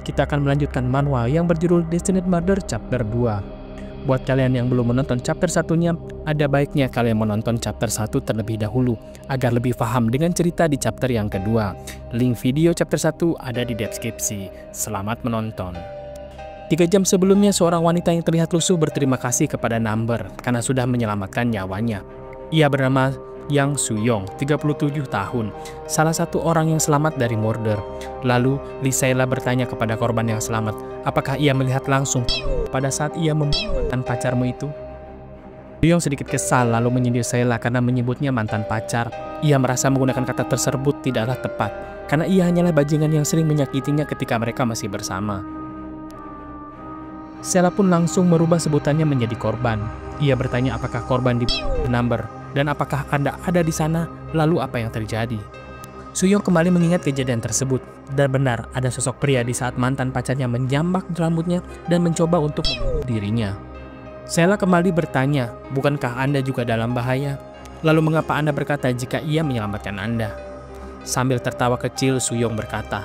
kita akan melanjutkan manual yang berjudul Destined Murder Chapter 2. Buat kalian yang belum menonton chapter satunya, ada baiknya kalian menonton chapter 1 terlebih dahulu agar lebih paham dengan cerita di chapter yang kedua. Link video chapter 1 ada di deskripsi. Selamat menonton. 3 jam sebelumnya, seorang wanita yang terlihat lusuh berterima kasih kepada Number karena sudah menyelamatkan nyawanya. Ia bernama Yang Suyong, 37 tahun, salah satu orang yang selamat dari murder. Lalu, Lisela bertanya kepada korban yang selamat, apakah ia melihat langsung pada saat ia membunuh mantan pacarmu itu? Suyong sedikit kesal lalu menyindir Sela karena menyebutnya mantan pacar. Ia merasa menggunakan kata tersebut tidaklah tepat, karena ia hanyalah bajingan yang sering menyakitinya ketika mereka masih bersama. Sela pun langsung merubah sebutannya menjadi korban. Ia bertanya apakah korban di Number dan apakah Anda ada di sana, lalu apa yang terjadi. Suyong kembali mengingat kejadian tersebut, dan benar ada sosok pria di saat mantan pacarnya menjambak rambutnya dan mencoba untuk membunuh dirinya. Sela kembali bertanya, bukankah Anda juga dalam bahaya? Lalu mengapa Anda berkata jika ia menyelamatkan Anda? Sambil tertawa kecil, Suyong berkata,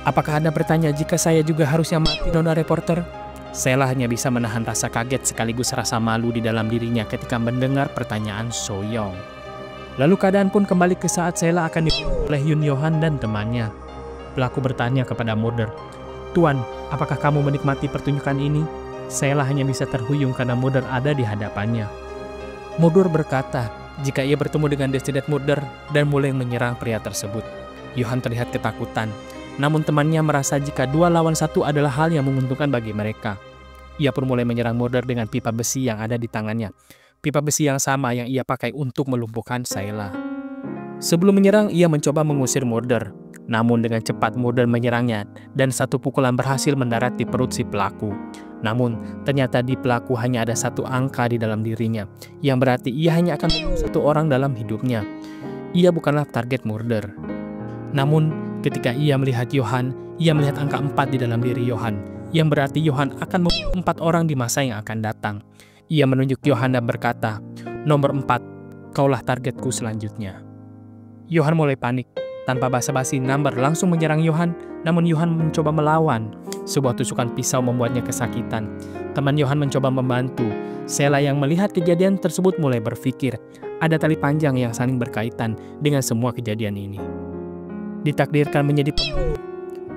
apakah Anda bertanya jika saya juga harusnya mati, Nona reporter? Sela hanya bisa menahan rasa kaget sekaligus rasa malu di dalam dirinya ketika mendengar pertanyaan Suyong. Lalu keadaan pun kembali ke saat Sela akan dibunuh oleh Yun Yohan dan temannya. Pelaku bertanya kepada Murder, Tuan, apakah kamu menikmati pertunjukan ini? Sela hanya bisa terhuyung karena Murder ada di hadapannya. Murder berkata, jika ia bertemu dengan Destined Murder dan mulai menyerang pria tersebut. Yohan terlihat ketakutan. Namun temannya merasa jika 2 lawan 1 adalah hal yang menguntungkan bagi mereka. Ia pun mulai menyerang Murder dengan pipa besi yang ada di tangannya. Pipa besi yang sama yang ia pakai untuk melumpuhkan Sela. Sebelum menyerang, ia mencoba mengusir Murder. Namun dengan cepat Murder menyerangnya dan satu pukulan berhasil mendarat di perut si pelaku. Namun ternyata di pelaku hanya ada 1 angka di dalam dirinya, yang berarti ia hanya akan membunuh 1 orang dalam hidupnya. Ia bukanlah target Murder. Namun ketika ia melihat Yohan, ia melihat angka 4 di dalam diri Yohan, yang berarti Yohan akan membunuh 4 orang di masa yang akan datang. Ia menunjuk Yohan dan berkata, nomor 4, kaulah targetku selanjutnya. Yohan mulai panik. Tanpa basa-basi, Number langsung menyerang Yohan, namun Yohan mencoba melawan. Sebuah tusukan pisau membuatnya kesakitan. Teman Yohan mencoba membantu. Sela yang melihat kejadian tersebut mulai berpikir, ada tali panjang yang saling berkaitan dengan semua kejadian ini. Ditakdirkan menjadi pembunuh.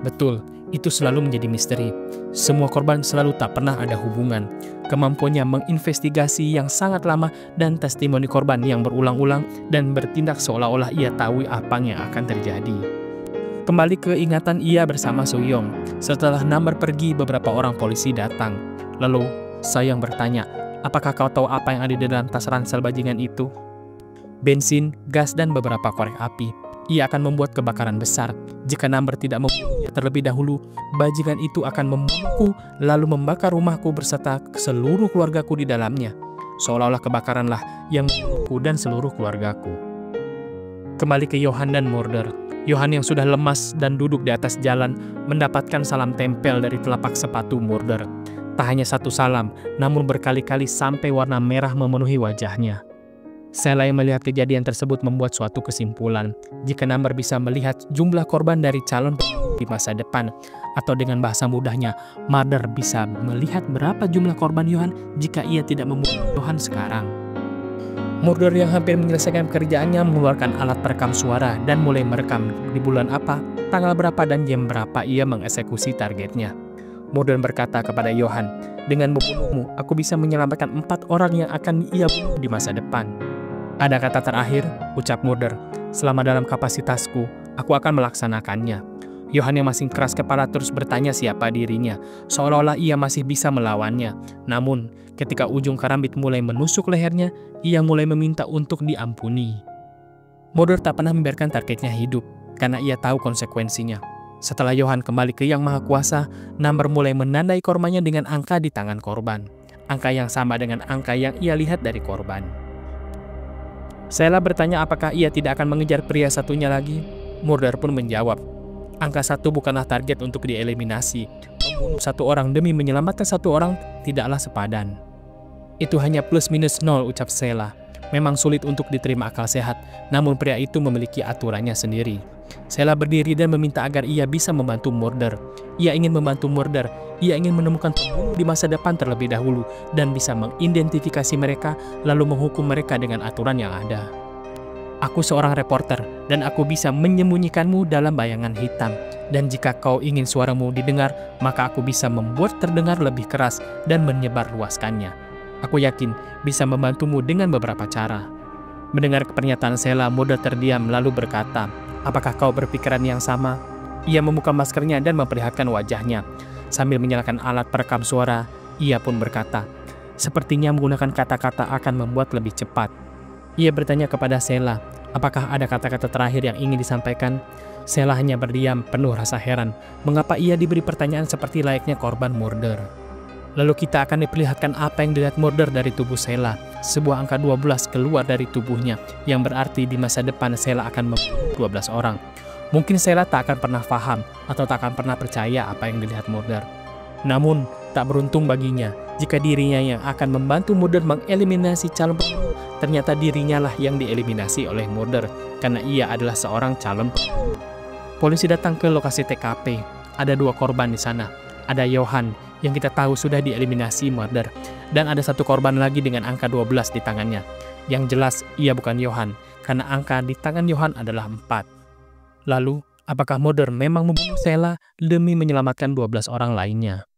Betul, itu selalu menjadi misteri. Semua korban selalu tak pernah ada hubungan. Kemampuannya menginvestigasi yang sangat lama dan testimoni korban yang berulang-ulang dan bertindak seolah-olah ia tahu apa yang akan terjadi. Kembali ke ingatan ia bersama Suyong. Setelah Number pergi, beberapa orang polisi datang. Lalu Suyong bertanya, apakah kau tahu apa yang ada di dalam tas ransel bajingan itu? Bensin, gas, dan beberapa korek api. Ia akan membuat kebakaran besar. Jika Number tidak membunuhnya terlebih dahulu, bajingan itu akan membunuhku lalu membakar rumahku beserta seluruh keluargaku di dalamnya. Seolah-olah kebakaranlah yang membunuhku dan seluruh keluargaku. Kembali ke Yohan dan Murder. Yohan yang sudah lemas dan duduk di atas jalan mendapatkan salam tempel dari telapak sepatu Murder. Tak hanya 1 salam, namun berkali-kali sampai warna merah memenuhi wajahnya. Sela yang melihat kejadian tersebut membuat suatu kesimpulan. Jika Number bisa melihat jumlah korban dari calon di masa depan, atau dengan bahasa mudahnya, Murder bisa melihat berapa jumlah korban Yohan jika ia tidak membunuh Yohan sekarang. Murder yang hampir menyelesaikan pekerjaannya mengeluarkan alat perekam suara dan mulai merekam di bulan apa, tanggal berapa, dan jam berapa ia mengeksekusi targetnya. Murder berkata kepada Yohan, dengan membunuhmu, aku bisa menyelamatkan 4 orang yang akan ia bunuh di masa depan. Ada kata terakhir, ucap Murder, selama dalam kapasitasku, aku akan melaksanakannya. Yohan yang masih keras kepala terus bertanya siapa dirinya, seolah-olah ia masih bisa melawannya. Namun, ketika ujung karambit mulai menusuk lehernya, ia mulai meminta untuk diampuni. Murder tak pernah membiarkan targetnya hidup, karena ia tahu konsekuensinya. Setelah Yohan kembali ke Yang Maha Kuasa, Number mulai menandai korbannya dengan angka di tangan korban. Angka yang sama dengan angka yang ia lihat dari korban. Sela bertanya apakah ia tidak akan mengejar pria satunya lagi. Murder pun menjawab, angka 1 bukanlah target untuk dieliminasi. Membunuh 1 orang demi menyelamatkan 1 orang tidaklah sepadan. Itu hanya plus minus 0, ucap Sela. Memang sulit untuk diterima akal sehat, namun pria itu memiliki aturannya sendiri. Sheila berdiri dan meminta agar ia bisa membantu Murder. Ia ingin membantu Murder. Ia ingin menemukan pembunuh di masa depan terlebih dahulu dan bisa mengidentifikasi mereka lalu menghukum mereka dengan aturan yang ada. Aku seorang reporter dan aku bisa menyembunyikanmu dalam bayangan hitam. Dan jika kau ingin suaramu didengar, maka aku bisa membuat terdengar lebih keras dan menyebarluaskannya. Aku yakin bisa membantumu dengan beberapa cara. Mendengar pernyataan Sheila, Murder terdiam lalu berkata, "Apakah kau berpikiran yang sama?" Ia membuka maskernya dan memperlihatkan wajahnya. Sambil menyalakan alat perekam suara, ia pun berkata, "Sepertinya menggunakan kata-kata akan membuat lebih cepat." Ia bertanya kepada Sheila, apakah ada kata-kata terakhir yang ingin disampaikan? Sheila hanya berdiam, penuh rasa heran. Mengapa ia diberi pertanyaan seperti layaknya korban Murder? Lalu kita akan diperlihatkan apa yang dilihat Murder dari tubuh Sheila. Sebuah angka 12 keluar dari tubuhnya, yang berarti di masa depan Sheila akan membunuh 12 orang. Mungkin Sheila tak akan pernah paham atau tak akan pernah percaya apa yang dilihat Murder. Namun, tak beruntung baginya jika dirinya yang akan membantu Murder mengeliminasi calon pembunuh. Ternyata dirinya lah yang dieliminasi oleh Murder karena ia adalah seorang calon pembunuh. Polisi datang ke lokasi TKP. Ada 2 korban di sana. Ada Johan yang kita tahu sudah dieliminasi Murder, dan ada 1 korban lagi dengan angka 12 di tangannya. Yang jelas ia bukan Johan karena angka di tangan Johan adalah 4. Lalu, apakah Murder memang membunuh Sheila demi menyelamatkan 12 orang lainnya?